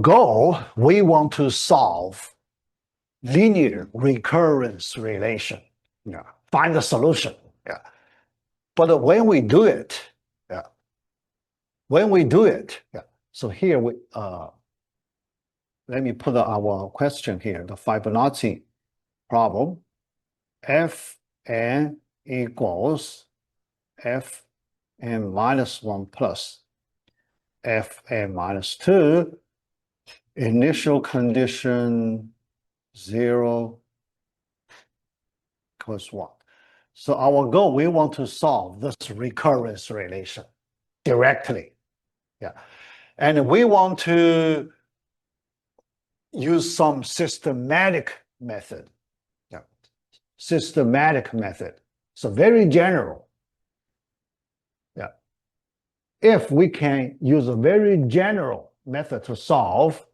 goal, we want to solve linear recurrence relation. Yeah, find the solution. Yeah, but when we do it, so here we let me put our question here, the Fibonacci problem. Fn equals Fn minus 1 plus Fn minus 2, initial condition 0 equals 1. So our goal, we want to solve this recurrence relation directly. Yeah. And we want to use some systematic method. Yeah. Systematic method. So very general. Yeah. If we can use a very general method to solve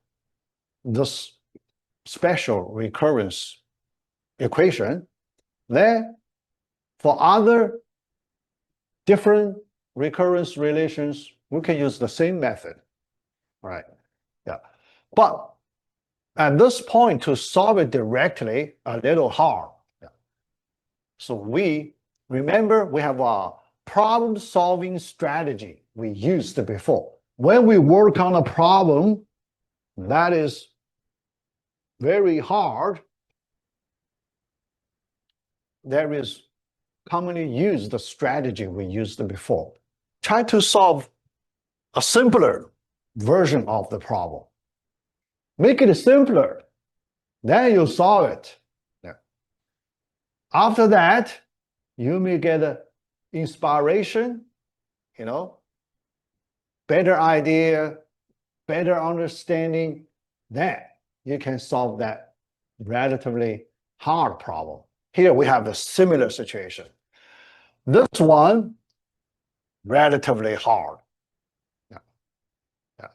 this special recurrence equation, then for other different recurrence relations, we can use the same method, right? Yeah. But at this point, to solve it directly, a little hard. Yeah. So remember, we have a problem-solving strategy we used before. When we work on a problem that is very hard, there is commonly used the strategy we used before. Try to solve a simpler version of the problem. Make it simpler, then you solve it. Yeah. After that, you may get inspiration, better idea, better understanding, then you can solve that relatively hard problem. Here we have a similar situation. This one, relatively hard. Yeah. Yeah.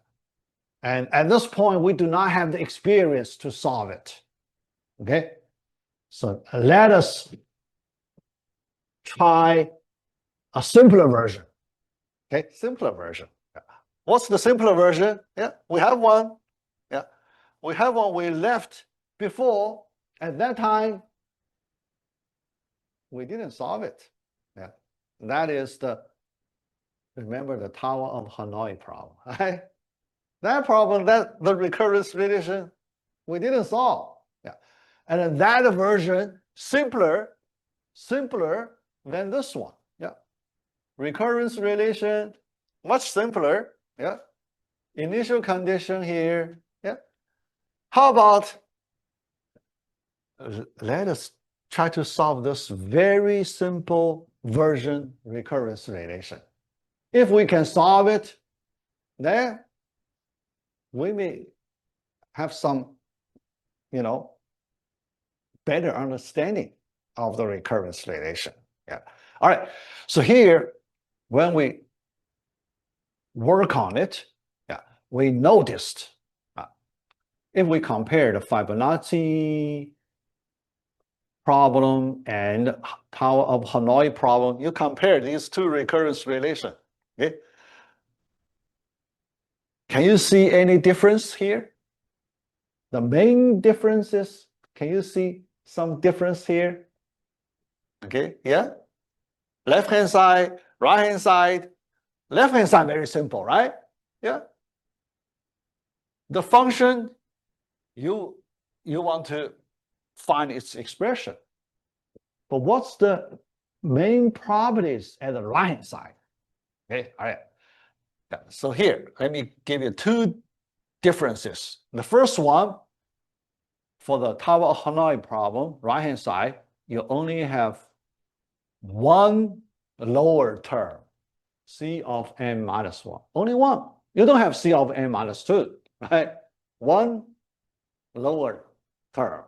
And at this point, we do not have the experience to solve it. Okay? So let us try a simpler version. Okay, simpler version. Yeah. What's the simpler version? Yeah, we have one. Yeah, we have one we left before. At that time, we didn't solve it. Yeah, that is remember the Tower of Hanoi problem, right? That problem, the recurrence relation, we didn't solve. Yeah, and that version simpler than this one. Yeah, recurrence relation much simpler. Yeah, initial condition here. Yeah, how about let us try to solve this very simple version recurrence relation. If we can solve it, then we may have some, better understanding of the recurrence relation. Yeah. All right. So here, when we work on it, yeah, we noticed if we compare the Fibonacci problem and Tower of Hanoi problem, you compare these two recurrence relations. Okay. Can you see any difference here? The main difference is, can you see some difference here? Okay, yeah. Left-hand side, right-hand side. Left-hand side, very simple, right? Yeah. The function, you want to find its expression. But what's the main properties at the right-hand side? Okay, all right. Yeah. So here, let me give you two differences. The first one, for the Tower of Hanoi problem, right-hand side, you only have one lower term, C of n minus 1. Only one. You don't have C of n minus 2, right? One lower term.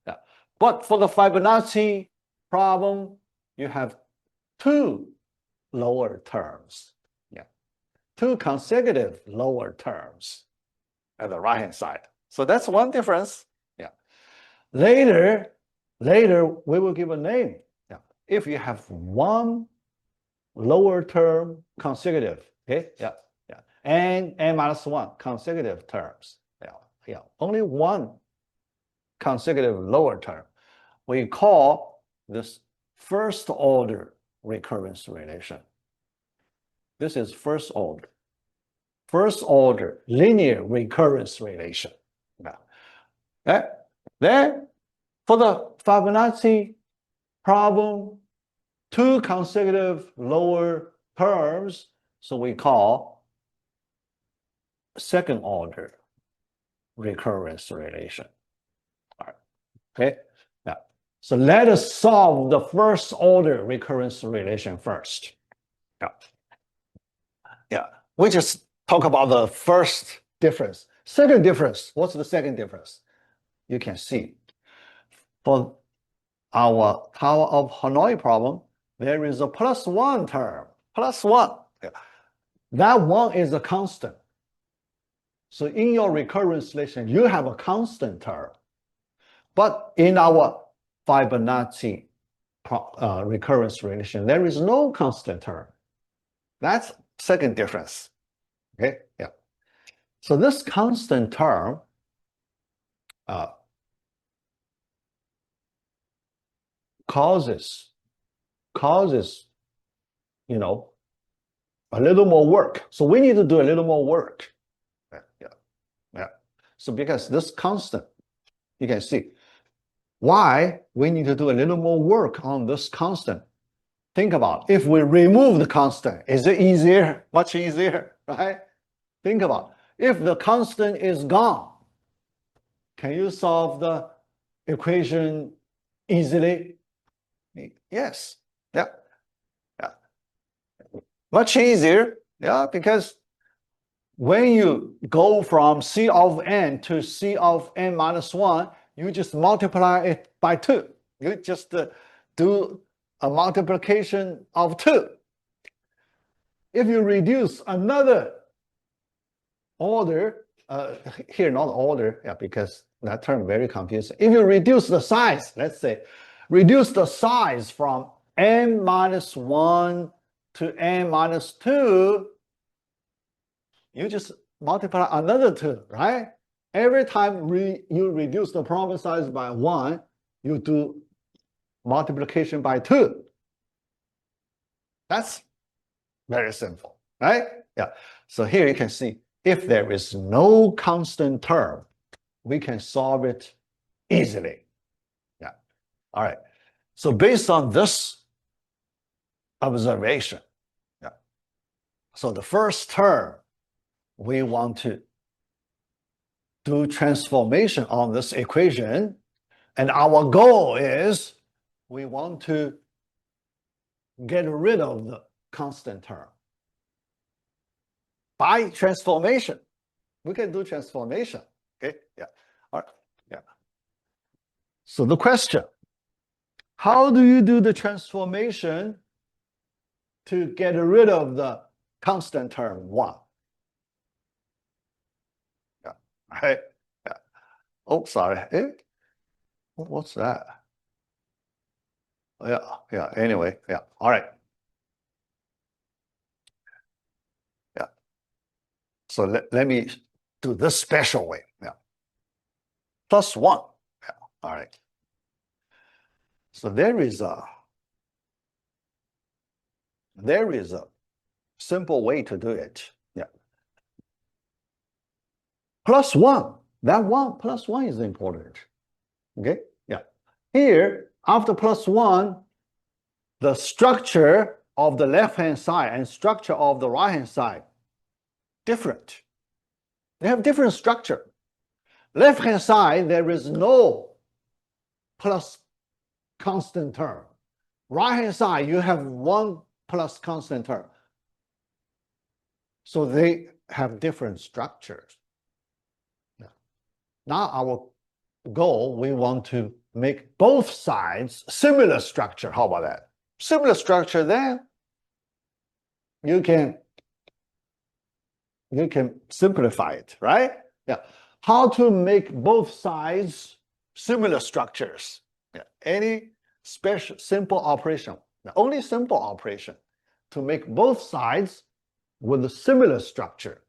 Yeah. But for the Fibonacci problem, you have two lower terms. Yeah. Two consecutive lower terms at the right-hand side. So that's one difference. Yeah. Later, we will give a name. Yeah. If you have one lower term consecutive, okay? Yeah. Yeah. and n minus 1 consecutive terms. Only one consecutive lower term. We call this first order recurrence relation. This is first order linear recurrence relation. Then for the Fibonacci problem, two consecutive lower terms, so we call second order recurrence relation. All right. Okay. Yeah. So let us solve the first order recurrence relation first. Yeah. We just talk about the first difference. Second difference. What's the second difference? You can see for our Tower of Hanoi problem, there is a +1 term. +1. Yeah. That one is a constant. So in your recurrence relation, you have a constant term. But in our Fibonacci recurrence relation, there is no constant term. That's second difference. Okay, yeah. So this constant term causes, you know, a little more work. So we need to do a little more work. Yeah. So because this constant, you can see why we need to do a little more work on this constant. Think about if we remove the constant, is it easier? Much easier, right? Think about if the constant is gone, can you solve the equation easily? Yes. Yeah. Much easier, yeah, because when you go from C of n to C of n minus 1, you just multiply it by 2. You just do a multiplication of 2. If you reduce another order, here not order, yeah, because that term very confusing. If you reduce the size, let's say, reduce the size from n minus 1 to n minus 2, you just multiply another 2, right? Every time you reduce the problem size by 1, you do multiplication by 2. That's very simple, right? Yeah. So here you can see if there is no constant term, we can solve it easily. Yeah. All right. So based on this observation, yeah. So the first term, we want to do transformation on this equation, and our goal is we want to get rid of the constant term. By transformation, we can do transformation. Okay, yeah. All right, yeah. So the question, how do you do the transformation to get rid of the constant term 1? Yeah, right. Yeah. Oh, sorry. What's that? Yeah. Anyway, yeah. All right. Yeah. So let me do this special way. Yeah. +1. Yeah. All right. So there is a simple way to do it. Yeah. +1. That 1 +1 is important. Okay. Yeah. Here, after +1, the structure of the left-hand side and structure of the right-hand side different. They have different structure. Left-hand side, there is no plus constant term. Right-hand side, you have 1 plus constant term. So they have different structures. Now our goal, we want to make both sides similar structure. How about that? Similar structure, then you can simplify it, right? Yeah. How to make both sides similar structures? Yeah. Any special simple operation? The only simple operation to make both sides with a similar structure.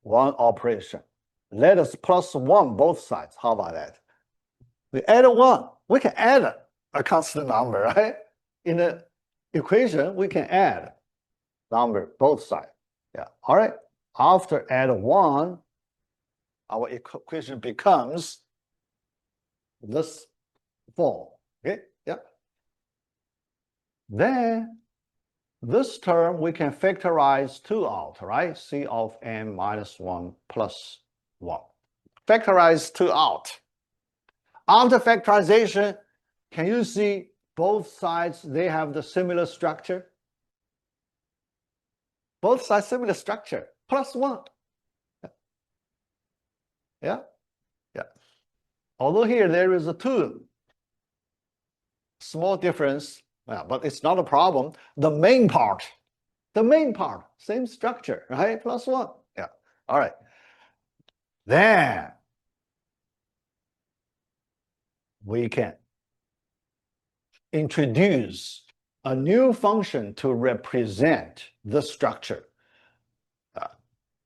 one operation. Let us plus 1 both sides. How about that? We add 1. We can add a constant number, right? In the equation, we can add number both sides. Yeah. All right. After add 1, our equation becomes this form. Okay. Yeah. Then this term we can factorize 2 out, right? C of n minus 1 plus 1. Factorize 2 out. After factorization, can you see both sides, they have the similar structure? Both sides similar structure, plus 1. Yeah? Yeah. Although here there is a 2 small difference, but it's not a problem. The main part, same structure, right? Plus 1. Yeah. All right. Then we can introduce a new function to represent the structure.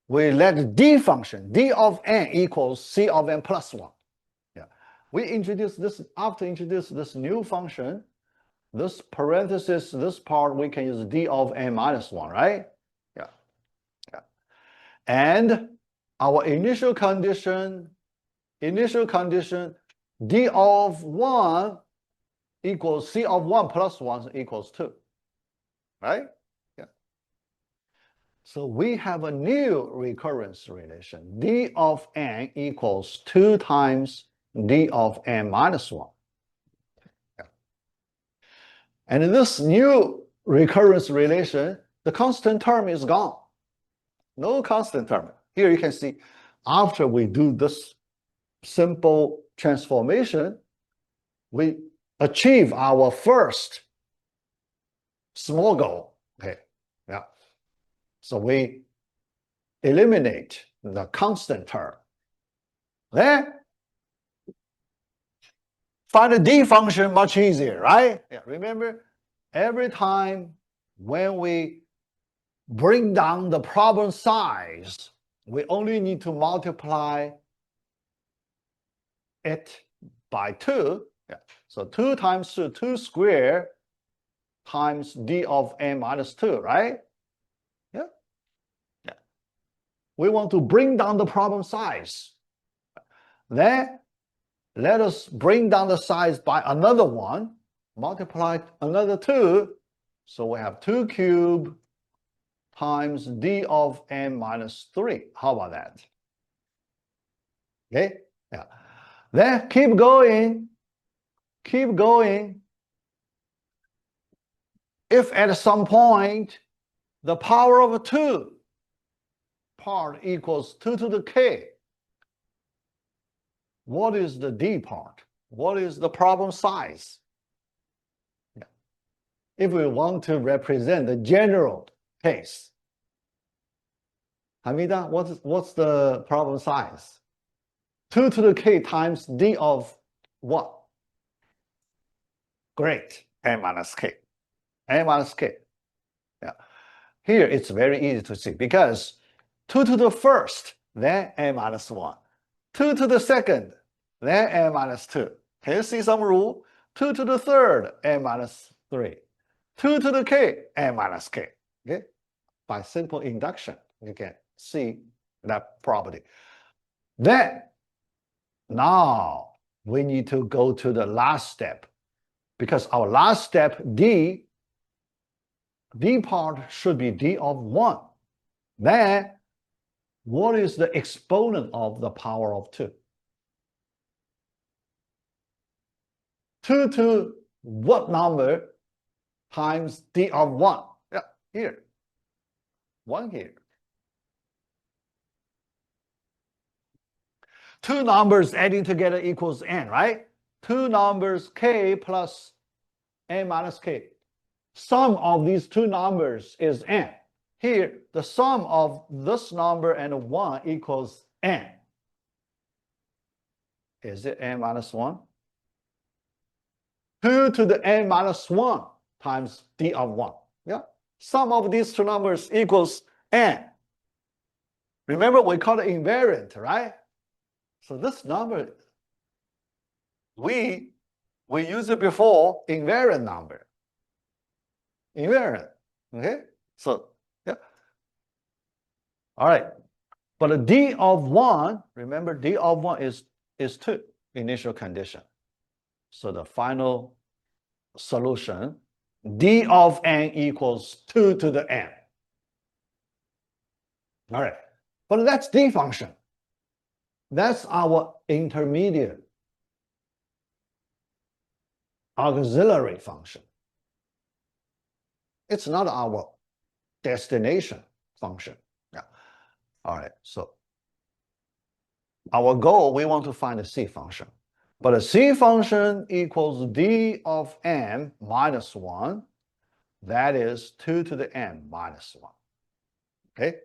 We let d function, d of n equals c of n plus 1. Yeah. We introduce this, after introduce this new function, this parenthesis, this part, we can use d of n minus 1, right? Yeah. Yeah. And our initial condition, d of 1 equals c of 1 plus 1 equals 2, right? Yeah. So we have a new recurrence relation. D of n equals 2 times d of n minus 1. Yeah. And in this new recurrence relation, the constant term is gone. No constant term. Here you can see, after we do this simple transformation, we achieve our first small goal. Okay. Yeah. So we eliminate the constant term. Then find the d function much easier, right? Yeah. Remember, every time when we bring down the problem size, we only need to multiply it by 2. Yeah. So 2 times 2, 2 squared times d of n minus 2, right? Yeah. Yeah. We want to bring down the problem size. Then let us bring down the size by another 1, multiply another 2. So we have 2 cubed times d of n minus 3. How about that? Okay. Yeah. Then keep going. Keep going. If at some point the power of 2 part equals 2 to the k, what is the d part? What is the problem size? Yeah. If we want to represent the general case, Hamida, what's the problem size? 2 to the k times d of what? Great, n minus k. N minus k. Yeah. Here it's very easy to see because 2 to the first, then n minus 1. 2 to the second, then n minus 2. Can you see some rule? 2 to the third, n minus 3. 2 to the k, n minus k. Okay? By simple induction, you can see that property. Then, now we need to go to the last step, because our last step, d part should be d of 1. Then, what is the exponent of the power of 2? 2 to what number times d of 1? Yeah, here. 1 here. 2 numbers adding together equals n, right? 2 numbers k plus n minus k. Sum of these 2 numbers is n. Here, the sum of this number and 1 equals n. Is it n minus 1? 2 to the n minus 1 times d of 1. Yeah. Sum of these 2 numbers equals n. Remember, we call it invariant, right? So this number, we used it before, invariant number. Invariant, okay? So, yeah. All right. But a D of 1, remember D of 1 is 2, initial condition. So the final solution, D of n equals 2 to the n. All right. But that's D function. That's our intermediate auxiliary function. It's not our destination function. Yeah. All right. So our goal, we want to find a C function. But a C function equals D of n minus 1. That is 2 to the n minus 1. Okay?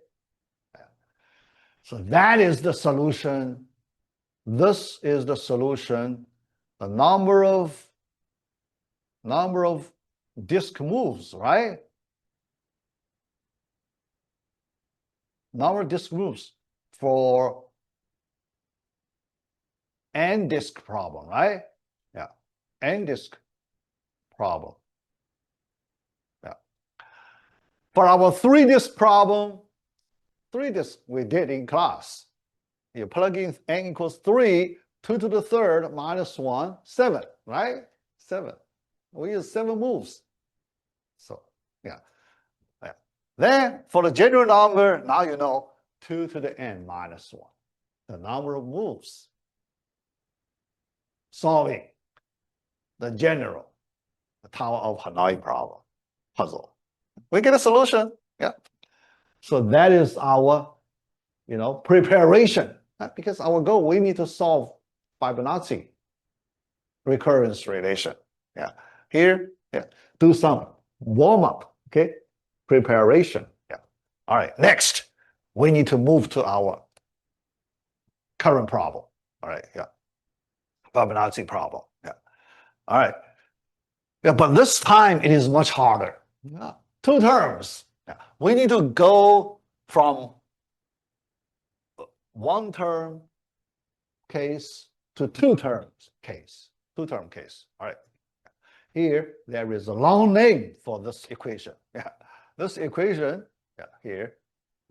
So that is the solution. This is the solution. The number of disk moves, right? Number of disk moves for n disk problem, right? Yeah, n disk problem. Yeah. For our 3 disk problem, 3 disk we did in class. You plug in n equals 3, 2 to the third minus 1, 7, right? 7. We use 7 moves. So, yeah. Then for the general number, now you know 2 to the n minus 1. The number of moves solving the general Tower of Hanoi problem puzzle. We get a solution. Yeah. So that is our, preparation. Because our goal, we need to solve Fibonacci recurrence relation. Yeah. Here, yeah, do some warm up. Okay. Preparation. Yeah. All right. Next, we need to move to our current problem. All right. Yeah. Fibonacci problem. Yeah. All right. Yeah, but this time it is much harder. Yeah. 2 terms. Yeah. We need to go from 1 term case to 2 terms case. 2-term case. All right. Here there is a long name for this equation. Yeah. This equation, yeah, here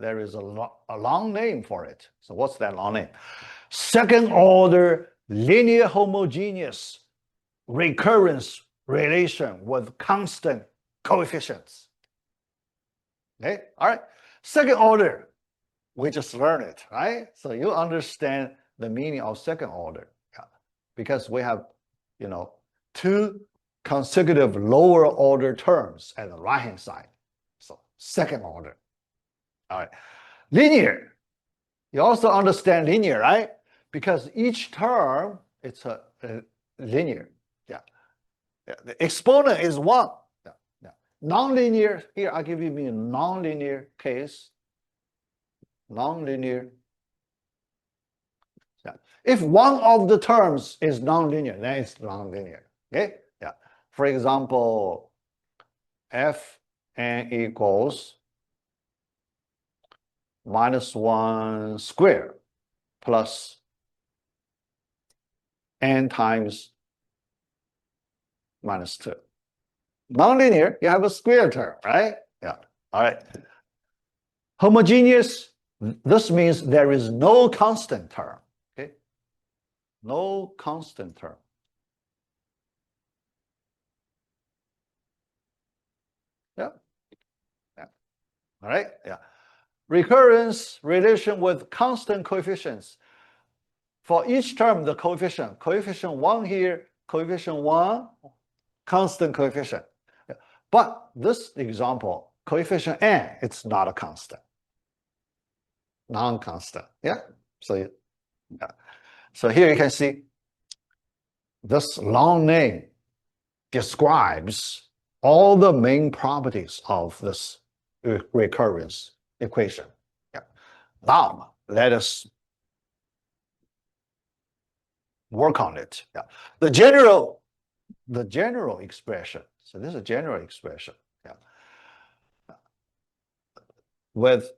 there is a long name for it. So what's that long name? Second order linear homogeneous recurrence relation with constant coefficients. Okay, all right. Second order, we just learned it, right? So you understand the meaning of second order, yeah. Because we have, 2 consecutive lower order terms at the right-hand side. So second order. All right. Linear. You also understand linear, right? Because each term, it's a linear. Yeah. Yeah. The exponent is 1. Yeah. Yeah. Nonlinear, here I give you a nonlinear case. Nonlinear. Yeah. If one of the terms is nonlinear, then it's nonlinear. Okay? Yeah. For example, Fn equals minus 1 squared plus n times minus 2. Nonlinear, you have a square term, right? Yeah. All right. Homogeneous, this means there is no constant term. Okay? No constant term. Yeah. Yeah. All right. Yeah. Recurrence relation with constant coefficients. For each term, the coefficient 1 here, coefficient 1, constant coefficient. Yeah. But this example, coefficient n, it's not a constant. Non-constant. Yeah. So, yeah. So here you can see this long name describes all the main properties of this recurrence equation. Yeah. Now let us work on it. Yeah. The general expression. So this is a general expression. Yeah. With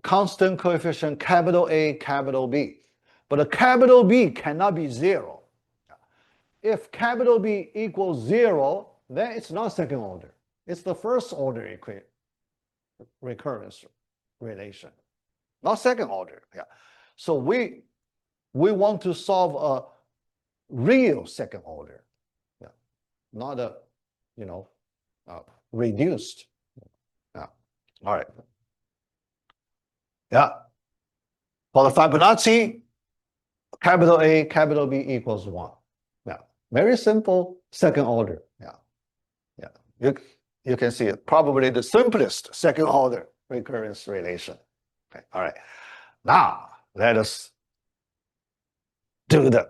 constant coefficient capital A, capital B. But a capital B cannot be 0. If capital B equals 0, then it's not second order. It's the first order recurrence relation, not second order. Yeah. So we want to solve a real second order, yeah, not a, reduced. Yeah. All right. Yeah. For the Fibonacci, capital A, capital B equals 1. Yeah. Very simple second order. Yeah. Yeah. You can see it. Probably the simplest second order recurrence relation. Okay. All right. Now let us do the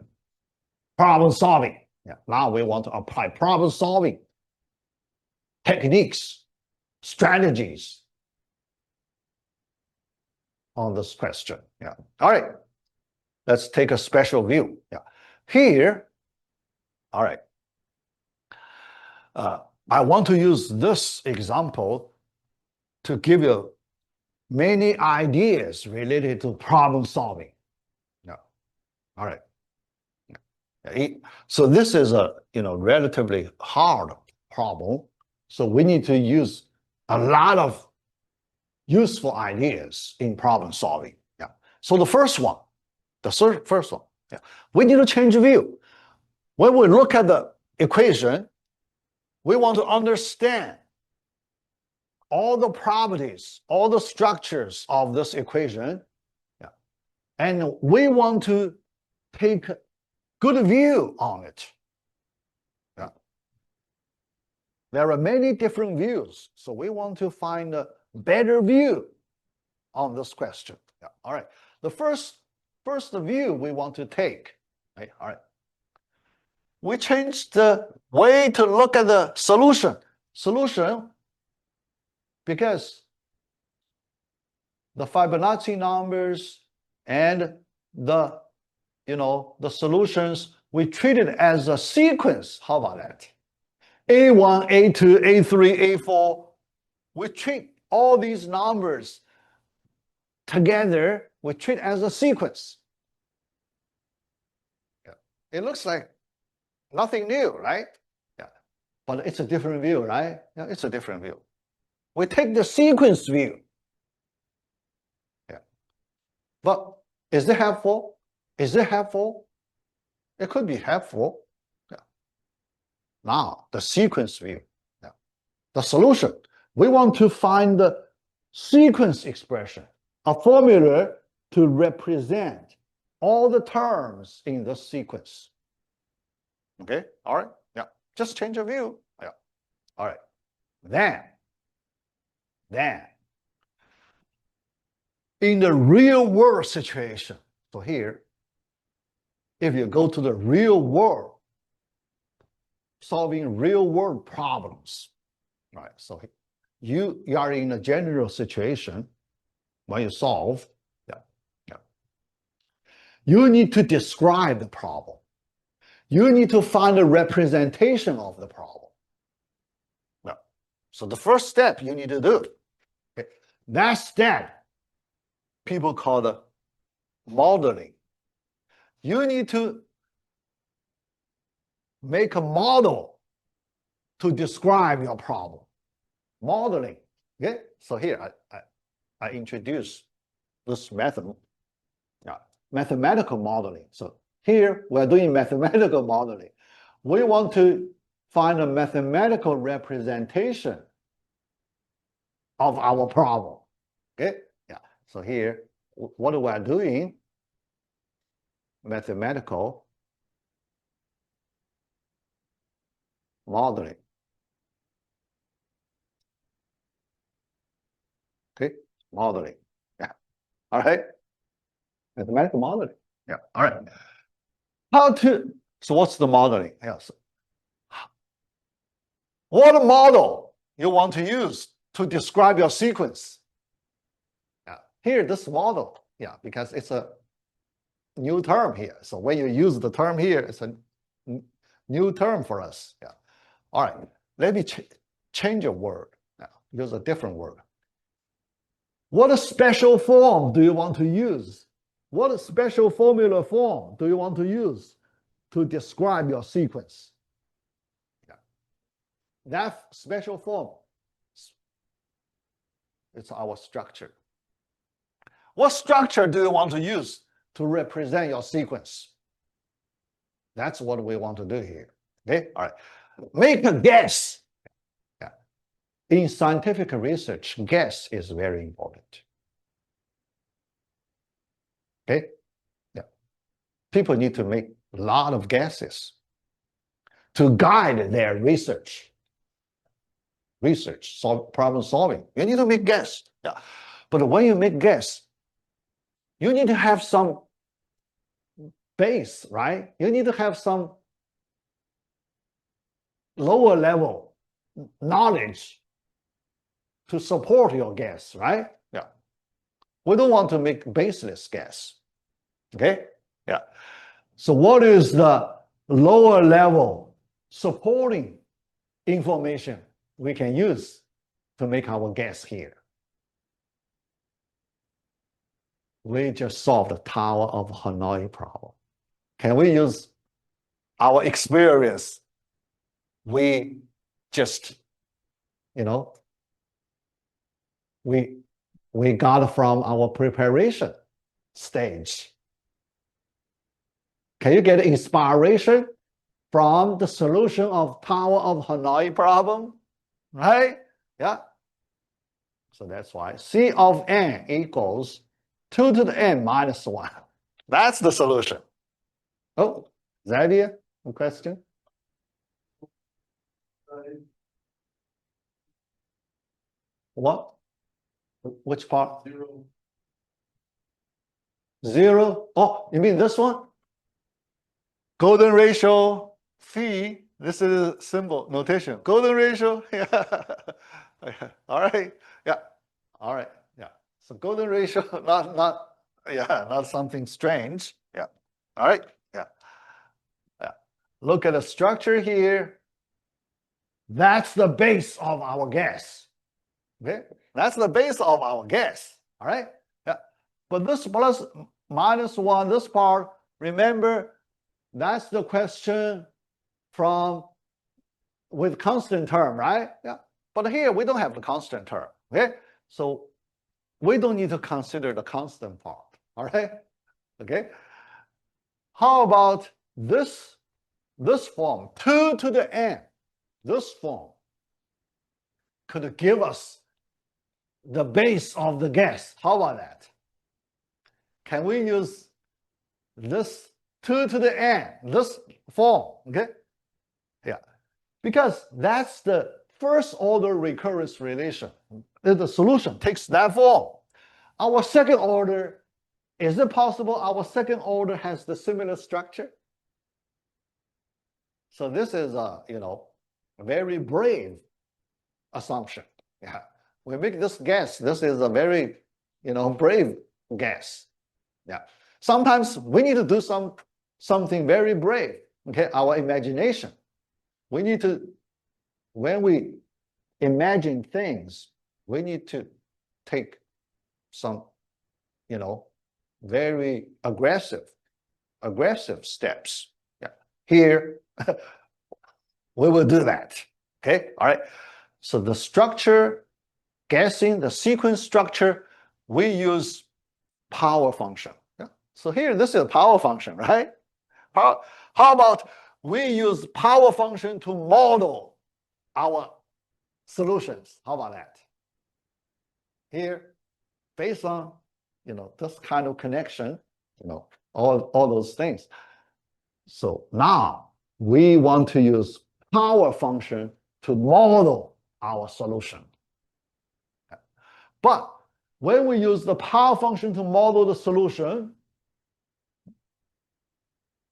problem solving. Yeah. Now we want to apply problem solving techniques, strategies on this question. Yeah. All right. Let's take a special view. Yeah. Here, all right. I want to use this example to give you many ideas related to problem solving. Yeah. All right. Yeah. So this is a relatively hard problem. So we need to use a lot of useful ideas in problem solving. Yeah. So the first one, yeah, we need to change view. When we look at the equation, we want to understand all the properties, all the structures of this equation. Yeah. And we want to take a good view on it. Yeah. There are many different views, so we want to find a better view on this question. Yeah. All right. The first view we want to take. Right. All right. We change the way to look at the solution. Because the Fibonacci numbers and the solutions, we treat it as a sequence. How about that? A1, A2, A3, A4. We treat all these numbers together. We treat as a sequence. Yeah. It looks like nothing new, right? Yeah. But it's a different view, right? Yeah, it's a different view. We take the sequence view. Yeah. But is it helpful? Is it helpful? It could be helpful. Yeah. Now, the sequence view. Yeah. The solution. We want to find the sequence expression, a formula to represent all the terms in the sequence. Okay, all right, yeah, just change of view. Yeah, all right. Then, in the real world situation, so here, if you go to the real world, solving real world problems, right? So you are in a general situation when you solve, you need to describe the problem. You need to find a representation of the problem. Yeah. So the first step you need to do, okay, that step people call the modeling. You need to make a model to describe your problem. Modeling. Okay. So here I introduce this method, mathematical modeling. So here we're doing mathematical modeling. We want to find a mathematical representation of our problem. Okay. Yeah. So here, what we are doing, mathematical modeling. Okay, modeling. Yeah. All right. Mathematical modeling. Yeah. All right. So what's the modeling? Yes. What model you want to use to describe your sequence? Yeah. Here, this model. Yeah, because it's a new term here. So when you use the term here, it's a new term for us. Yeah. All right. Let me change a word. Now, use a different word. What special form do you want to use? What special formula form do you want to use to describe your sequence? Yeah. That special form, it's our structure. What structure do you want to use to represent your sequence? That's what we want to do here. Okay, all right. Make a guess. Yeah. In scientific research, guess is very important. Okay, yeah. People need to make a lot of guesses to guide their research. Problem solving. You need to make guess. Yeah. But when you make guess, you need to have some base, right? You need to have some lower level knowledge to support your guess, right? Yeah. We don't want to make baseless guess. Okay? Yeah. So what is the lower level supporting information we can use to make our guess here? We just solved the Tower of Hanoi problem. Can we use our experience? We just, we got from our preparation stage. Can you get inspiration from the solution of Tower of Hanoi problem? Right? Yeah. So that's why C of n equals 2 to the n minus 1. That's the solution. Oh, is that idea? A question? What? Which part? 0. 0? Oh, you mean this one? Golden ratio, phi. This is symbol notation. Golden ratio, yeah. All right, yeah. All right, yeah. So golden ratio, not something strange. Yeah. All right, yeah. Yeah. Look at the structure here. That's the base of our guess. Okay, that's the base of our guess. All right, yeah. But this plus minus 1, this part, remember, that's the question from with constant term, right? Yeah. But here we don't have the constant term. Okay, so we don't need to consider the constant part. All right. Okay. How about this form, 2 to the n? This form could give us the base of the guess. How about that? Can we use this 2 to the n, this form? Okay. Yeah. Because that's the first order recurrence relation. The solution takes that form. Our second order, is it possible our second order has the similar structure? So this is a very brave assumption. Yeah. We make this guess. This is a very brave guess. Yeah. Sometimes we need to do something very brave. Okay, our imagination. We need to, when we imagine things, we need to take some, very aggressive steps. Yeah. Here, we will do that. Okay, all right. So the structure, guessing the sequence structure, we use power function. Yeah. So here, this is a power function, right? How about we use power function to model our solutions? How about that? Here, based on this kind of connection, all those things. So now we want to use power function to model our solution. But when we use the power function to model the solution,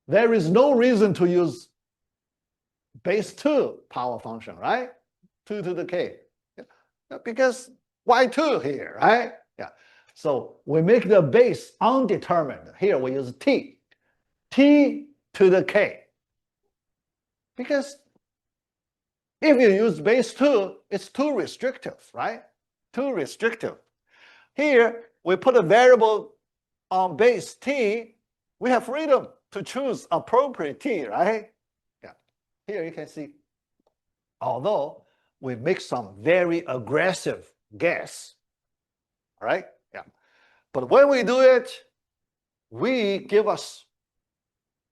there is no reason to use base 2 power function, right? 2 to the k. Because why 2 here, right? Yeah. So we make the base undetermined. Here we use t to the k. Because if you use base 2, it's too restrictive, right? Too restrictive. Here, we put a variable on base t, we have freedom to choose appropriate t, right? Yeah. Here you can see, although we make some very aggressive guess, all right? Yeah. But when we do it, we give us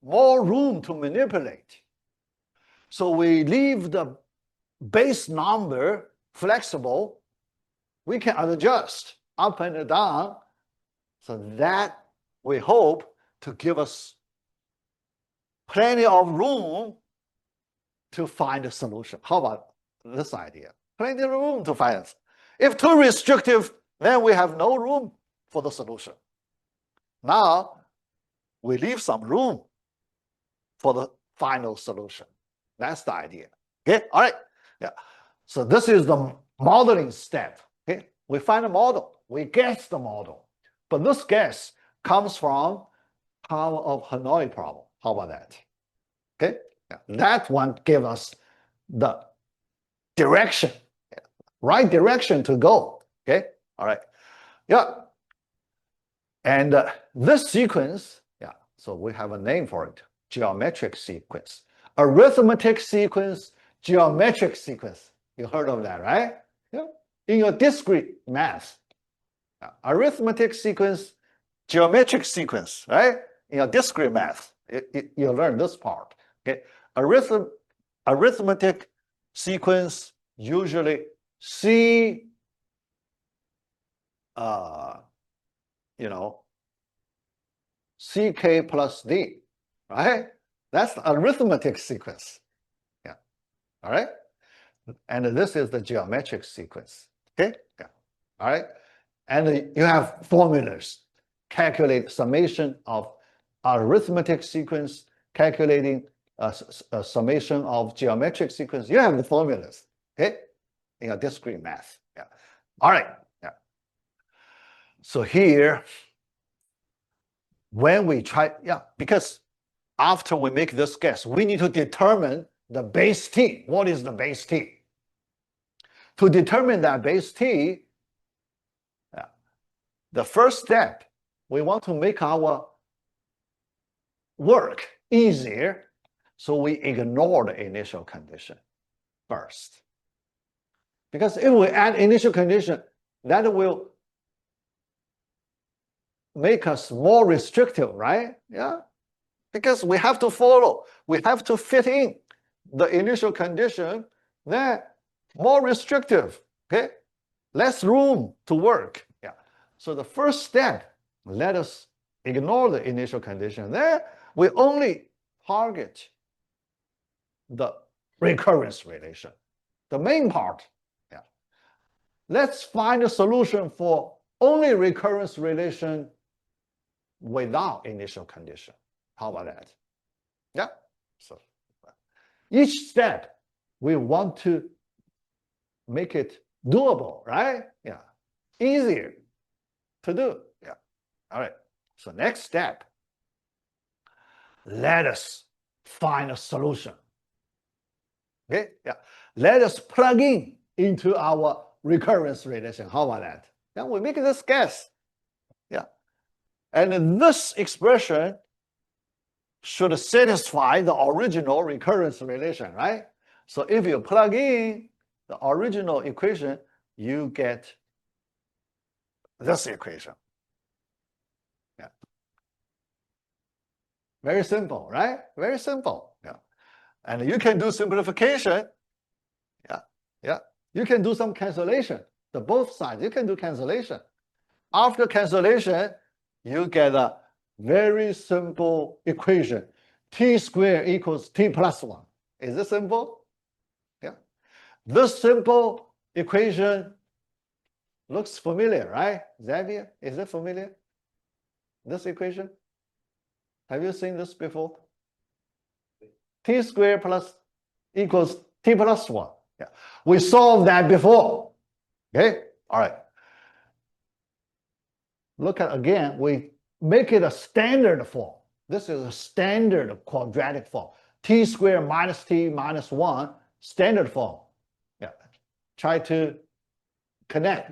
more room to manipulate. So we leave the base number flexible. We can adjust up and down. So that we hope to give us plenty of room to find a solution. How about this idea? Plenty of room to find it. If too restrictive, then we have no room for the solution. Now, we leave some room for the final solution. That's the idea. Okay, all right. Yeah. So this is the modeling step. Okay, we find a model, we guess the model. But this guess comes from power of Hanoi problem. How about that? Okay, yeah. That one gives us the direction, right direction to go. Okay, all right. Yeah. And this sequence, yeah, so we have a name for it, geometric sequence. Arithmetic sequence, geometric sequence. You heard of that, right? Yeah. In your discrete math, arithmetic sequence, geometric sequence, right? In your discrete math, you learn this part. Okay, arithmetic sequence usually C, CK plus D, right? That's the arithmetic sequence. Yeah, all right? And this is the geometric sequence, okay? Yeah, all right? And you have formulas. Calculate summation of arithmetic sequence, calculating a summation of geometric sequence. You have the formulas, okay? In your discrete math, yeah. All right, yeah. So here, when we try, yeah, because after we make this guess, we need to determine the base t. What is the base t? To determine that base t, the first step, we want to make our work easier, so we ignore the initial condition first. Because if we add initial condition, that will make us more restrictive, right? Yeah, because we have to follow, we have to fit in the initial condition, then more restrictive, okay? Less room to work. Yeah. So the first step, let us ignore the initial condition. Then we only target the recurrence relation, the main part. Yeah. Let's find a solution for only recurrence relation without initial condition. How about that? Yeah. So each step, we want to make it doable, right? Yeah. Easier to do. Yeah. All right. So next step, let us find a solution. Okay. Yeah. Let us plug in into our recurrence relation. How about that? Then we make this guess. Yeah. And this expression should satisfy the original recurrence relation, right? So if you plug in the original equation, you get this equation. Yeah. Very simple, right? Very simple. Yeah. And you can do simplification. Yeah. Yeah. You can do some cancellation. The both sides, you can do cancellation. After cancellation, you get a very simple equation. T squared equals t plus 1. Is it simple? Yeah. This simple equation looks familiar, right? Xavier, is it familiar? This equation? Have you seen this before? T squared plus equals t plus 1. Yeah. We solved that before. Okay? All right. Look at again, we make it a standard form. This is a standard quadratic form. T squared minus t minus 1, standard form. Yeah. Try to connect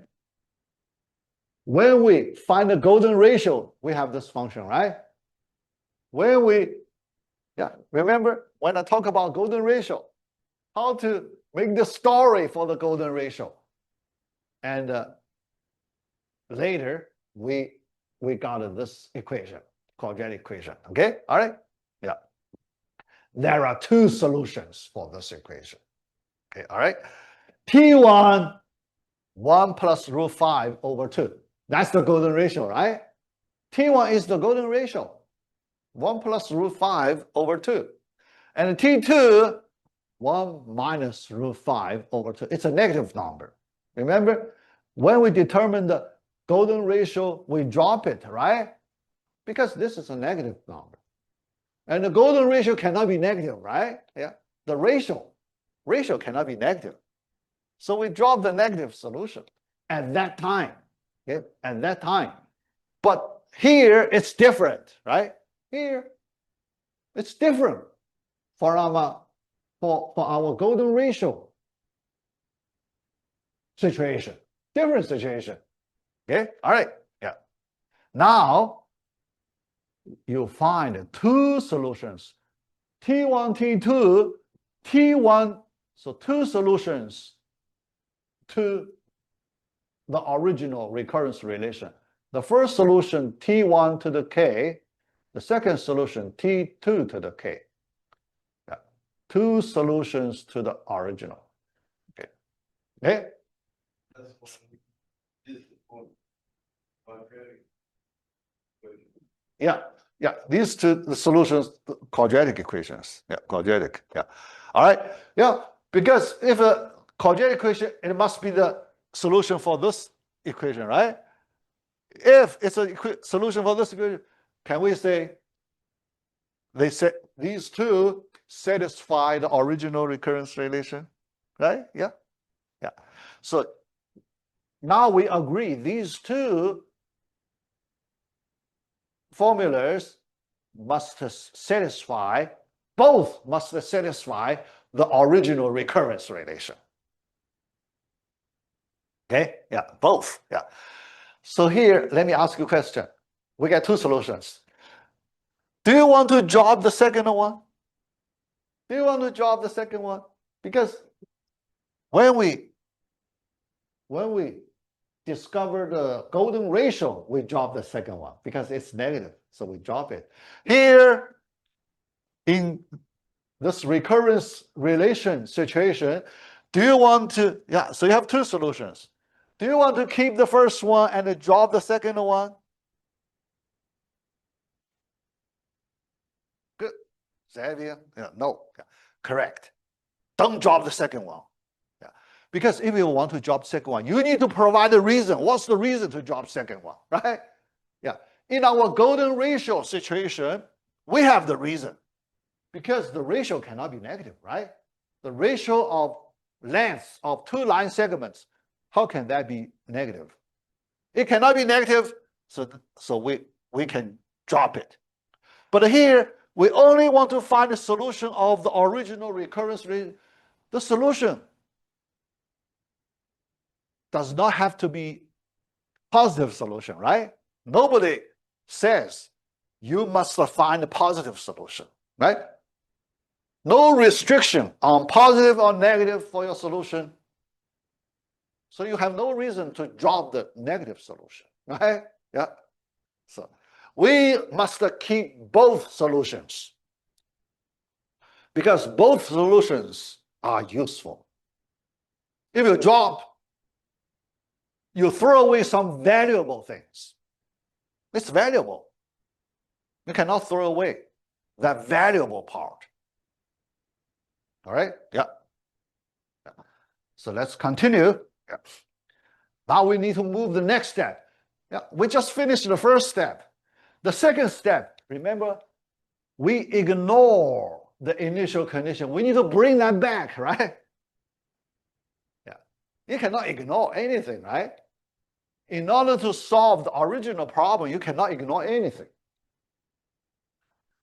when we find the golden ratio, we have this function, right? When we, remember when I talk about golden ratio, how to make the story for the golden ratio. And later, we got this equation, quadratic equation, okay? All right? Yeah. There are two solutions for this equation, okay? All right? T1, 1 plus root 5 over 2. That's the golden ratio, right? T1 is the golden ratio, 1 plus root 5 over 2. And T2, 1 minus root 5 over 2. It's a negative number. Remember, when we determine the golden ratio, we drop it, right? Because this is a negative number. And the golden ratio cannot be negative, right? Yeah. The ratio cannot be negative. So we drop the negative solution at that time. Okay? At that time. But here it's different, right? Here it's different for our golden ratio situation. Different situation. Okay? All right. Yeah. Now you find two solutions. T1, T2, T1, so two solutions to the original recurrence relation. The first solution, T1 to the K. The second solution, T2 to the K. Yeah. Two solutions to the original. Okay. Okay? Yeah, these two the solutions, quadratic equations. Yeah, quadratic. Yeah. All right. Yeah, because if a quadratic equation, it must be the solution for this equation, right? If it's a solution for this equation, can we say these two satisfy the original recurrence relation, right? Yeah. Yeah. So now we agree these two formulas must satisfy, both must satisfy the original recurrence relation. Okay, yeah, both, yeah. So here, let me ask you a question. We got two solutions. Do you want to drop the second one? Do you want to drop the second one? Because when we discover the golden ratio, we drop the second one because it's negative, so we drop it. Here, in this recurrence relation situation, do you want to, so you have two solutions. Do you want to keep the first one and drop the second one? Good. Xavier? Yeah, no. Yeah. Correct. Don't drop the second one. Yeah. Because if you want to drop second one, you need to provide a reason. What's the reason to drop second one, right? Yeah. In our golden ratio situation, we have the reason. Because the ratio cannot be negative, right? The ratio of length of two line segments, how can that be negative? It cannot be negative, so we can drop it. But here, we only want to find the solution of the original recurrence rate. The solution does not have to be positive solution, right? Nobody says you must find a positive solution, right? No restriction on positive or negative for your solution. So you have no reason to drop the negative solution, right? Yeah. So we must keep both solutions because both solutions are useful. If you drop, you throw away some valuable things. It's valuable. You cannot throw away that valuable part. All right? Yeah. So let's continue. Yeah. Now we need to move the next step. Yeah, we just finished the first step. The second step, remember, we ignore the initial condition. We need to bring that back, right? Yeah. You cannot ignore anything, right? In order to solve the original problem, you cannot ignore anything.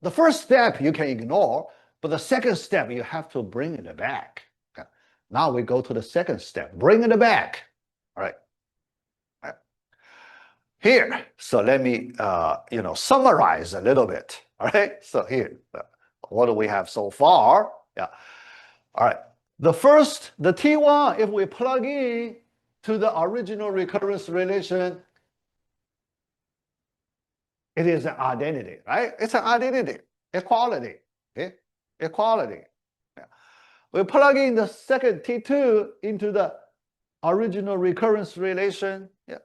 The first step you can ignore, but the second step you have to bring it back. Okay. Now we go to the second step, bring it back. All right. here, so let me, summarize a little bit. All right. So here, what do we have so far? Yeah. All right. The T1, if we plug in to the original recurrence relation, it is an identity, right? It's an identity, equality, okay? Equality. Yeah. We plug in the second T2 into the original recurrence relation. Yeah.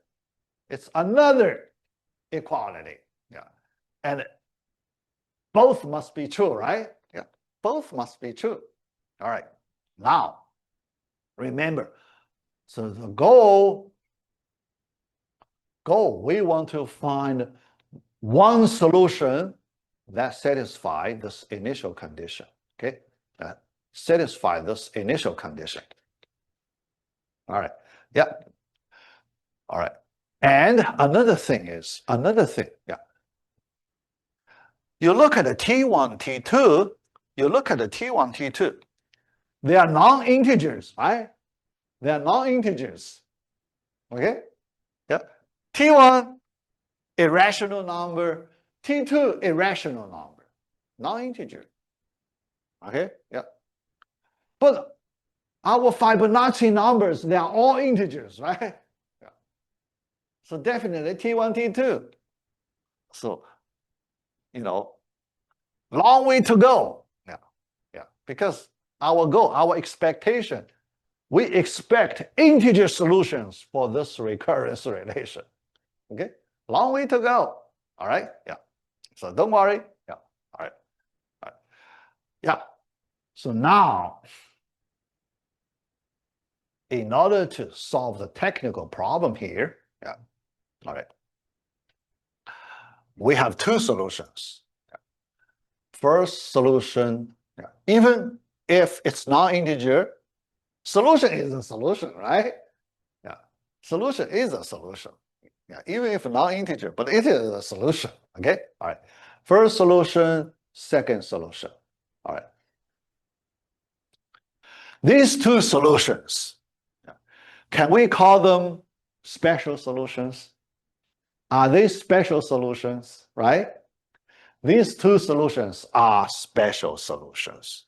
It's another equality. Yeah. And both must be true, right? Yeah. Both must be true. All right. Now, remember, so the goal, we want to find one solution that satisfies this initial condition. Okay, satisfy this initial condition. All right. Yeah. All right. And another thing. Yeah. You look at the T1, T2. They are non-integers, right? They are non-integers. Okay. Yeah. T1 irrational number. T2 irrational number. Non-integer. Okay. Yeah. But our Fibonacci numbers, they are all integers, right? Yeah. So definitely T1, T2. So, long way to go. Yeah. Yeah. Because our goal, our expectation, we expect integer solutions for this recurrence relation. Okay. Long way to go. All right. Yeah. So don't worry. Yeah. All right. All right. Yeah. So now, in order to solve the technical problem here, yeah, all right, we have two solutions. Yeah. First solution, yeah, even if it's non-integer, solution is a solution, right? Yeah, solution is a solution. Yeah, even if non-integer, but it is a solution. Okay, all right. First solution, second solution. All right. These two solutions, can we call them special solutions? Are they special solutions, right? These two solutions are special solutions.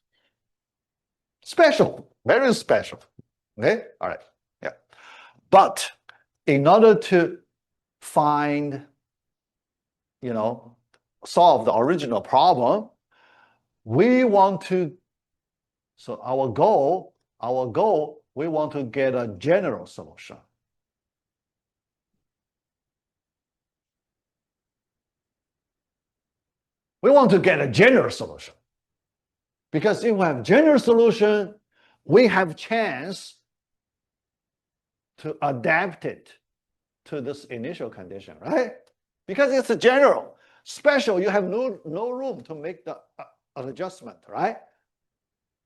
Special, very special. Okay, all right, yeah. But in order to find, solve the original problem, we want to, so our goal, we want to get a general solution. We want to get a general solution. Because if we have general solution, we have chance to adapt it to this initial condition, right? Because it's a general. Special, you have no room to make the adjustment, right?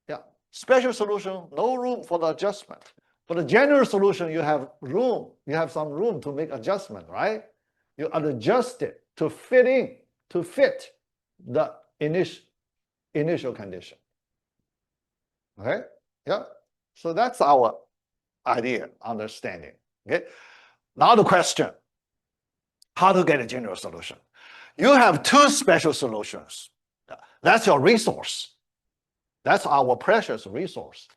Yeah. Special solution, no room for the adjustment. For the general solution, you have room. You have some room to make adjustment, right? You adjust it to fit the initial condition. Okay? Yeah. So that's our idea, understanding. Okay. Now the question, how to get a general solution? You have two special solutions. That's your resource. That's our precious resource.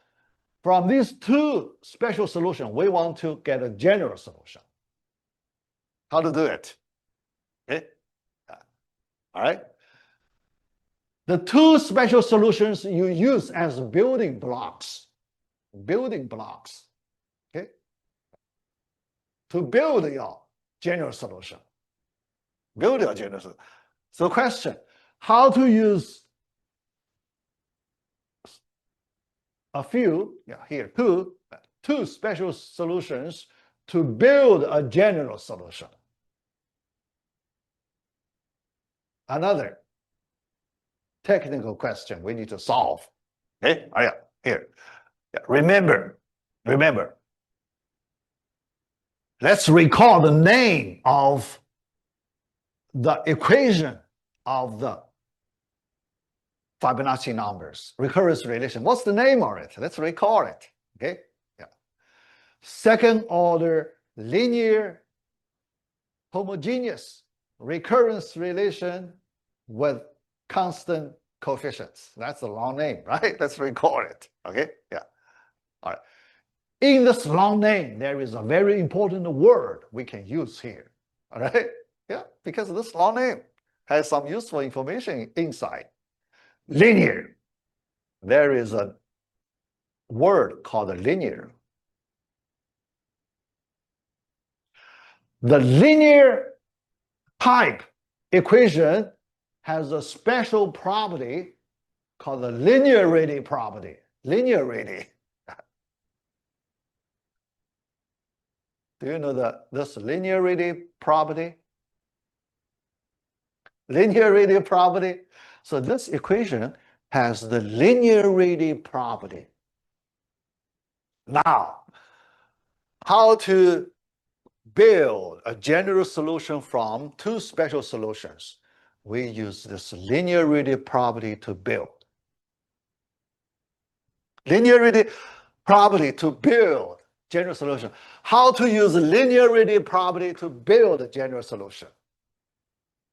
From these two special solutions, we want to get a general solution. How to do it? Okay. All right. The two special solutions you use as building blocks. Okay, to build your general solution. So question, how to use a few, here, two special solutions to build a general solution. Another technical question we need to solve. Okay, oh, yeah, here. Yeah. Remember, let's recall the name of the equation of the Fibonacci numbers, recurrence relation. What's the name of it? Let's recall it. Okay, yeah. Second order linear homogeneous recurrence relation with constant coefficients. That's a long name, right? Let's record it. Okay, yeah. All right. In this long name, there is a very important word we can use here. All right, yeah, because this long name has some useful information inside. Linear. There is a word called linear. The linear type equation has a special property called the linearity property. Linearity. Do you know this linearity property? Linearity property. So this equation has the linearity property. Now, how to build a general solution from two special solutions? We use this linearity property to build. Linearity property to build general solution. How to use linearity property to build a general solution?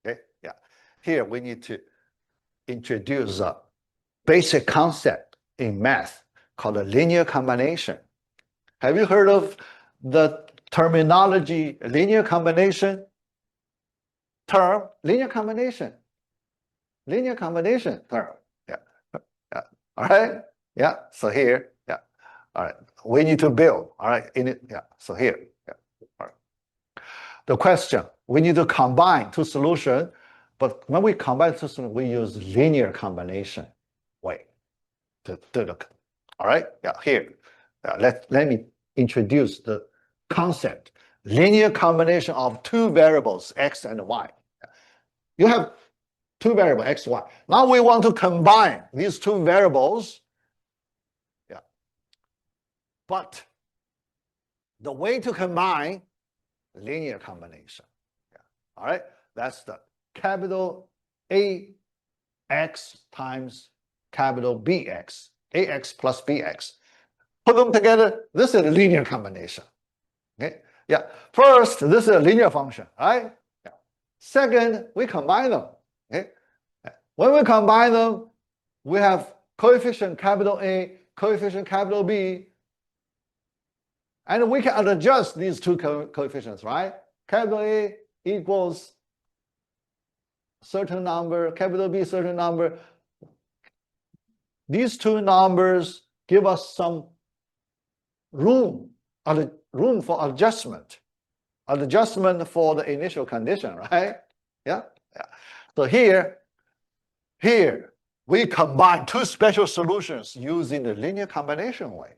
Okay, yeah. Here we need to introduce a basic concept in math called a linear combination. Have you heard of the terminology linear combination term? Linear combination term. Yeah. Yeah. All right. Yeah. So here, yeah. All right. We need to build. All right. In it. Yeah. So here. Yeah. All right. The question: we need to combine two solutions, but when we combine two solutions, we use linear combination way to look. All right. Yeah. Here. Let me introduce the concept: linear combination of two variables x and y. You have two variables x, y. Now we want to combine these two variables. Yeah. But the way to combine linear combination. Yeah. All right. That's the capital AX times capital BX. AX plus BX. Put them together. This is a linear combination. Okay. Yeah. First, this is a linear function, right? Yeah. Second, we combine them. Okay. When we combine them, we have coefficient capital A, coefficient capital B, and we can adjust these two coefficients, right? Capital A equals certain number, capital B certain number. These two numbers give us some room for adjustment for the initial condition, right? Yeah, yeah. So here we combine two special solutions using the linear combination way.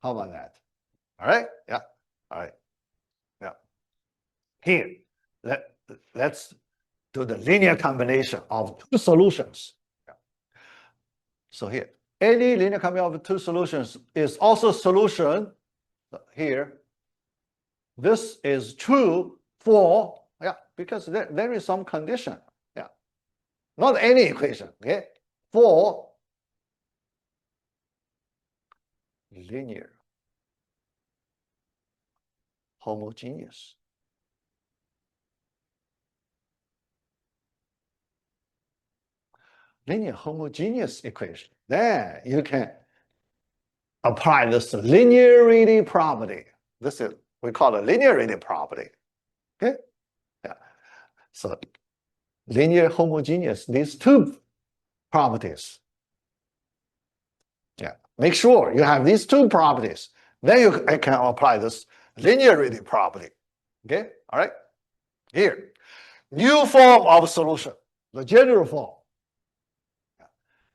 How about that? All right, yeah, all right, yeah. Here, let's do the linear combination of two solutions. Yeah. So here, any linear combination of two solutions is also a solution. Here, this is true for, yeah, because there is some condition, yeah, not any equation, okay, for linear homogeneous. Linear homogeneous equation. Then you can apply this linearity property. This is, we call it linearity property. Okay? Yeah. So linear homogeneous, these two properties. Yeah. Make sure you have these two properties. Then you can apply this linearity property. Okay? All right? Here. New form of solution. The general form.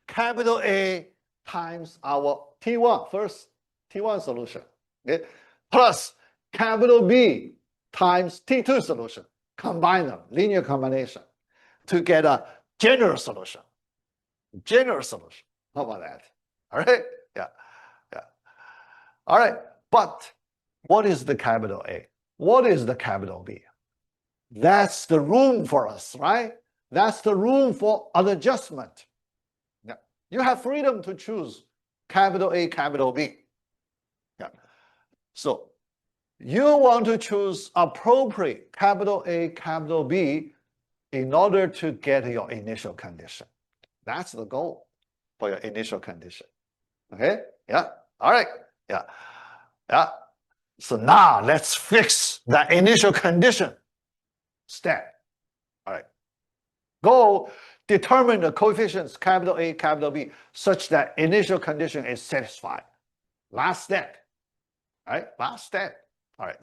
Capital A times our T1, first T1 solution, okay, plus capital B times T2 solution. Combine them, linear combination, to get a general solution. General solution. How about that? All right? Yeah. Yeah. All right. But what is the capital A? What is the capital B? That's the room for us, right? That's the room for an adjustment. You have freedom to choose capital A, capital B. Yeah. So You want to choose appropriate capital A, capital B in order to get your initial condition. That's the goal for your initial condition. Okay? Yeah. All right. Yeah. Yeah. So now let's fix that initial condition step. All right. Go determine the coefficients capital A, capital B such that initial condition is satisfied. Last step. All right. Last step. All right.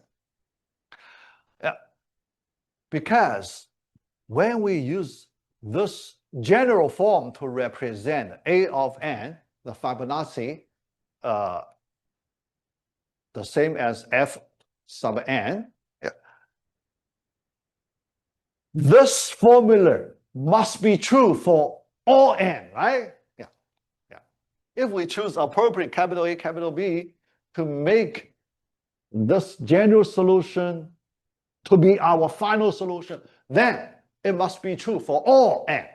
Yeah. Because when we use this general form to represent A of n, the Fibonacci, the same as F sub n, yeah. This formula must be true for all n, right? Yeah. Yeah. If we choose appropriate capital A, capital B to make this general solution to be our final solution, then it must be true for all n.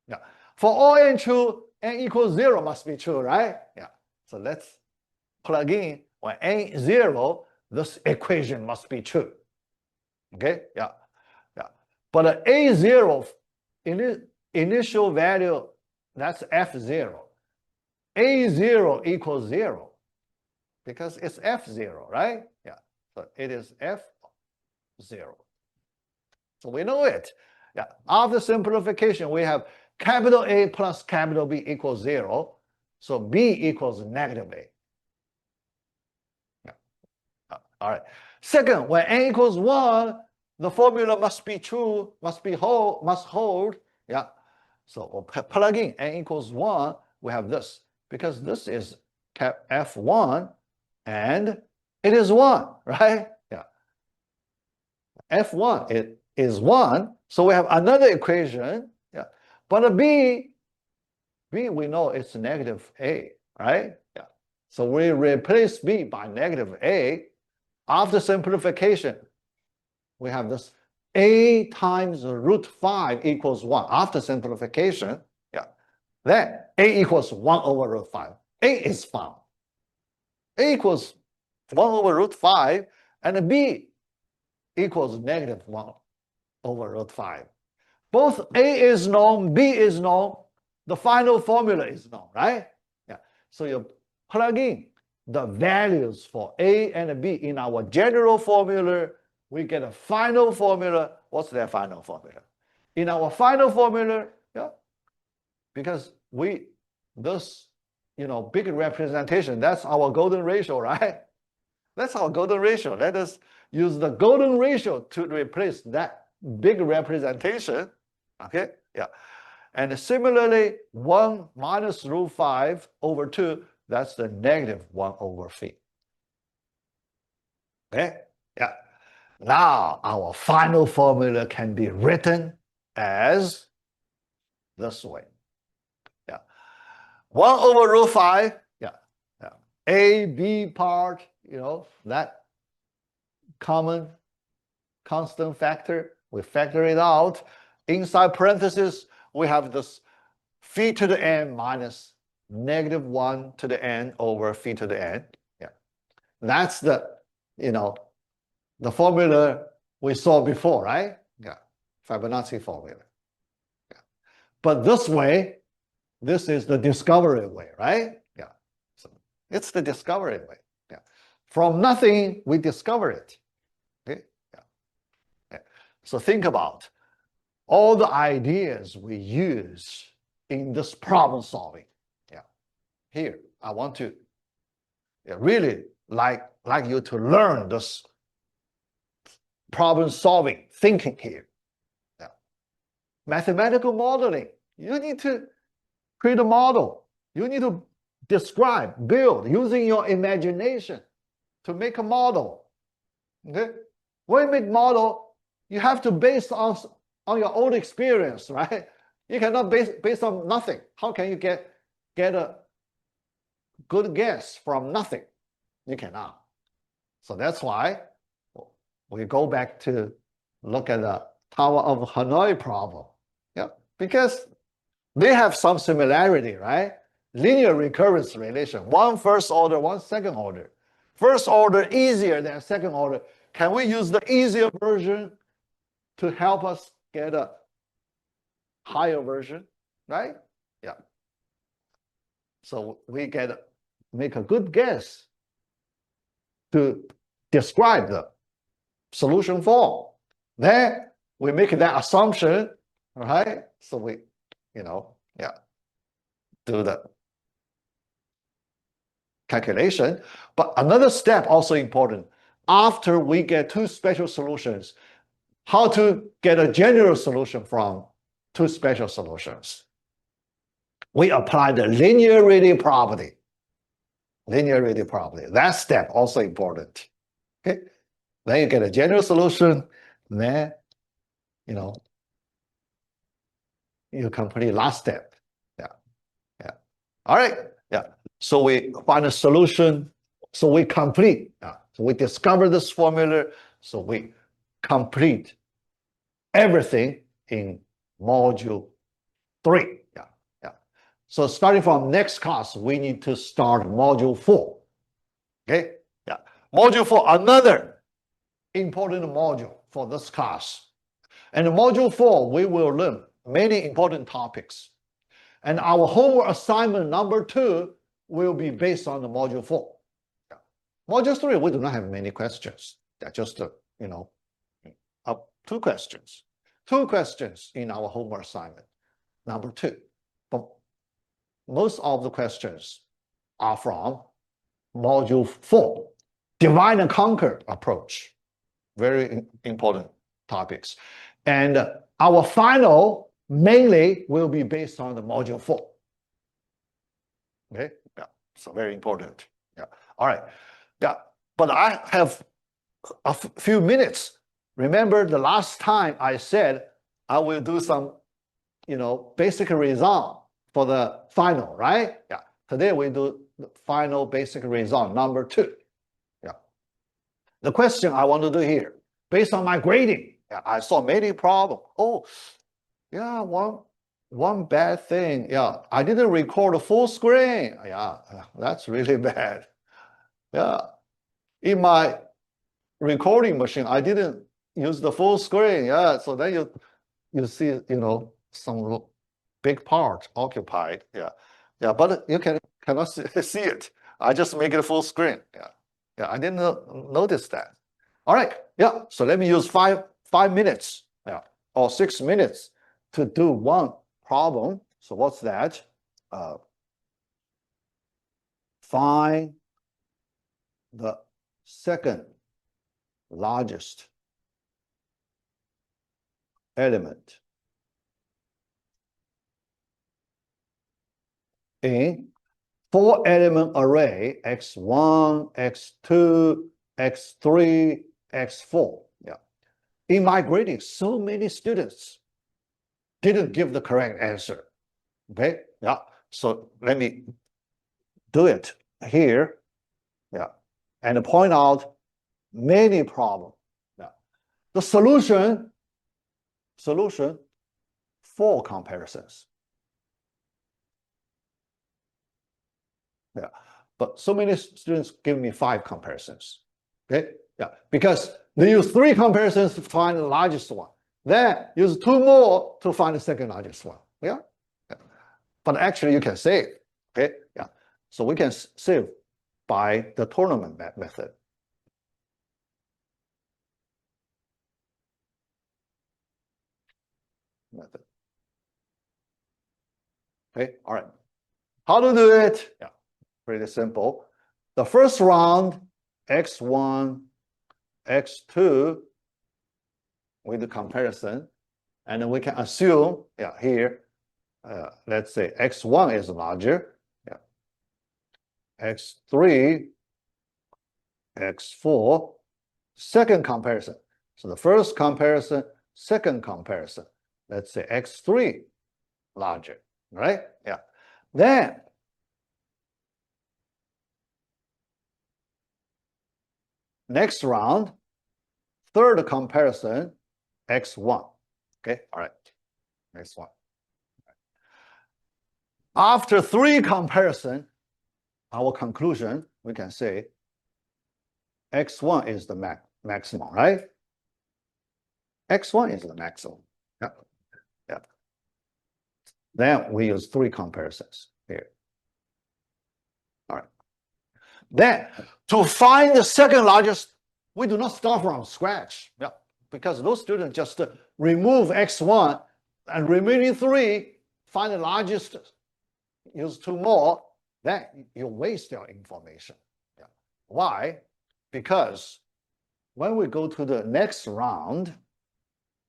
Yeah. For all n true, n equals 0 must be true, right? Yeah. So let's plug in when n is 0, this equation must be true. Okay? Yeah. Yeah. But A0 initial value, that's F0. A0 equals 0 because it's F0, right? Yeah. So it is F0. So we know it. Yeah. After simplification, we have capital A plus capital B equals 0. So B equals negative A. Yeah. All right. Second, when n equals 1, the formula must be true, must hold. Yeah. So we'll plug in n equals 1, we have this, because this is F1 and it is 1, right? Yeah. F1 it is 1, so we have another equation. Yeah. But a B we know it's negative A, right? Yeah. So we replace B by negative A. After simplification, we have this A times root 5 equals 1. After simplification, yeah, then A equals 1 over root 5. A is found. A equals 1 over root 5, and B equals negative 1 over root 5. Both A is known, B is known, the final formula is known, right? Yeah. So you plug in the values for A and B in our general formula, we get a final formula. What's that final formula? In our final formula, yeah, because this, big representation, that's our golden ratio, right? That's our golden ratio. Let us use the golden ratio to replace that big representation. Okay, yeah. And similarly, 1 minus root 5 over 2, that's the negative 1 over phi. Okay, yeah. Now our final formula can be written as this way. Yeah. 1 over root 5, yeah. Yeah. A, B part, that common constant factor, we factor it out. Inside parentheses, we have this phi to the n minus negative 1 to the n over phi to the n. Yeah. That's the, the formula we saw before, right? Yeah. Fibonacci formula. Yeah. But this way, this is the discovery way, right? Yeah. So it's the discovery way. Yeah. From nothing, we discover it. Okay. Yeah. Yeah. So think about all the ideas we use in this problem solving. Yeah. Here, I want to really like you to learn this problem solving thinking here. Yeah. Mathematical modeling. You need to create a model. You need to describe, build, using your imagination to make a model. Okay? When you make model, you have to base on your own experience, right? You cannot base on nothing. How can you get a good guess from nothing? You cannot. So that's why we go back to look at the Tower of Hanoi problem. Yeah, because they have some similarity, right? Linear recurrence relation, one first order, one second order. first order easier than second order. Can we use the easier version to help us get a higher version, right? Yeah. So we make a good guess to describe the solution form. Then we make that assumption, right? So we, do the calculation. But another step also important. After we get two special solutions, how to get a general solution from two special solutions. We apply the linearity property. Linearity property. That step also important. Okay. Then you get a general solution. Then, you complete last step. Yeah. Yeah. All right. Yeah. So we find a solution. So we complete. So we discover this formula. So we complete everything in module 3. Yeah. Yeah. So starting from next class, we need to start module 4. Okay. Yeah. Module 4, another important module for this class. And in module 4, we will learn many important topics. And our homework assignment number 2 will be based on the module 4. Yeah. Module 3, we do not have many questions. They're just, 2 questions. 2 questions in our homework assignment number 2. But most of the questions are from module 4, divide and conquer approach. Very important topics. And our final mainly will be based on the module 4. Okay, yeah, so very important. Yeah, all right. Yeah, but I have a few minutes. Remember the last time I said I will do some, basic result for the final, right? Yeah, today we do the final basic result number 2. Yeah, the question I want to do here, based on my grading, I saw many problems. Oh, yeah, one bad thing. Yeah, I didn't record a full screen. Yeah, that's really bad. Yeah, in my recording machine, I didn't use the full screen. Yeah, so then you see, some big part occupied. Yeah, yeah, but you cannot see it. I just make it full screen. Yeah, yeah, I didn't notice that. All right, yeah. So let me use 5 minutes, or 6 minutes to do one problem. So what's that? Find the second largest element in 4-element array x1, x2, x3, x4. Yeah. In my grading, so many students didn't give the correct answer. Okay, yeah. So let me do it here. Yeah, and point out many problems. Yeah. The solution 4 comparisons. Yeah, but so many students give me 5 comparisons. Okay, yeah, because they use 3 comparisons to find the largest one. Then use 2 more to find the second largest one. Yeah, yeah. But actually you can save. Okay, yeah. So we can save by the tournament method. Okay, all right. How to do it? Yeah, pretty simple. The first round, x1, x2 with the comparison, and then we can assume, yeah, here, let's say x1 is larger, yeah, x3, x4, second comparison. So the first comparison, second comparison, let's say x3 larger, right? Yeah. Then next round, third comparison, x1. Okay, all right. Next one. After 3 comparison, our conclusion, we can say X1 is the maximum, right? X1 is the maximum. Yeah. Yeah. Then we use 3 comparisons here. All right. Then to find the second largest, we do not start from scratch. Yeah. Because those students just remove X1 and remaining 3, find the largest, use 2 more, then you waste your information. Yeah. Why? Because when we go to the next round,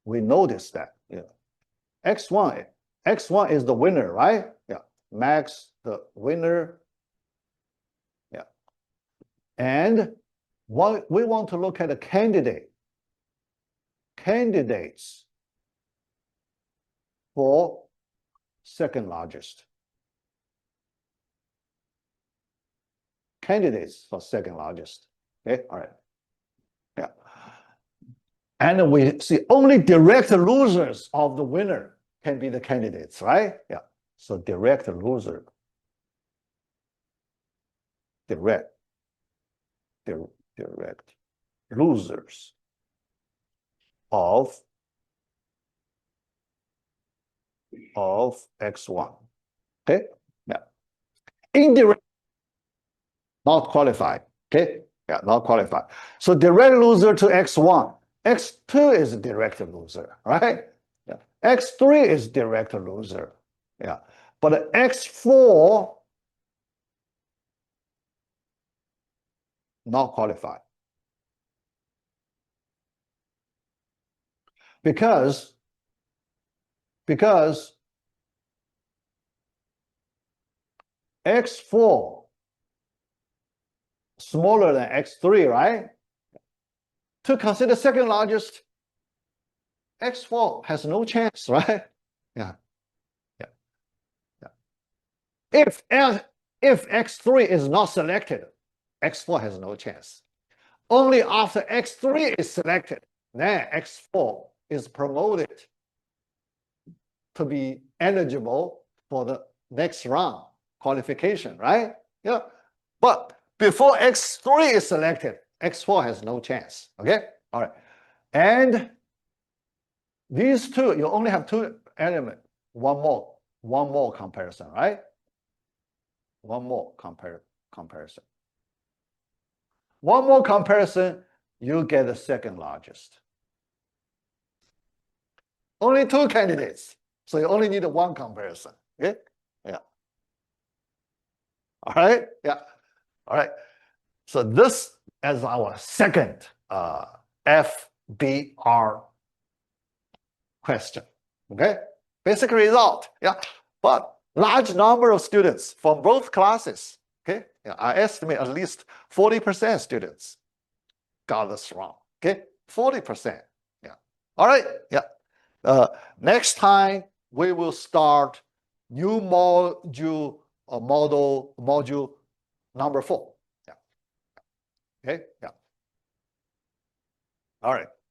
we notice that X1 is the winner, right? Yeah. Max the winner. Yeah. And what we want to look at the candidates for second largest. Candidates for second largest. Okay, all right. Yeah. And we see only direct losers of the winner can be the candidates, right? Yeah. So direct loser. Direct losers of X1. Okay? Yeah. Indirect, not qualified. Okay? Yeah, not qualified. So direct loser to X1. X2 is a direct loser, right? Yeah. X3 is direct loser. Yeah. But X4 not qualified. Because X4 smaller than X3, right? To consider second largest, X4 has no chance, right? Yeah. Yeah. Yeah. If X3 is not selected, X4 has no chance. Only after X3 is selected, then X4 is promoted to be eligible for the next round qualification, right? Yeah. But before X3 is selected, X4 has no chance. Okay? All right. And these two, you only have 2 elements. One more comparison, right? One more comparison. One more comparison, you get the second largest. Only 2 candidates. So you only need 1 comparison. Okay? Yeah. All right? Yeah. All right. So this is our second FBR question. Okay? Basic result. Yeah. But large number of students from both classes. Okay? Yeah, I estimate at least 40% students got this wrong. Okay? 40%. Yeah. All right. Yeah. Next time we will start new module number 4. Yeah. Okay. Yeah. All right.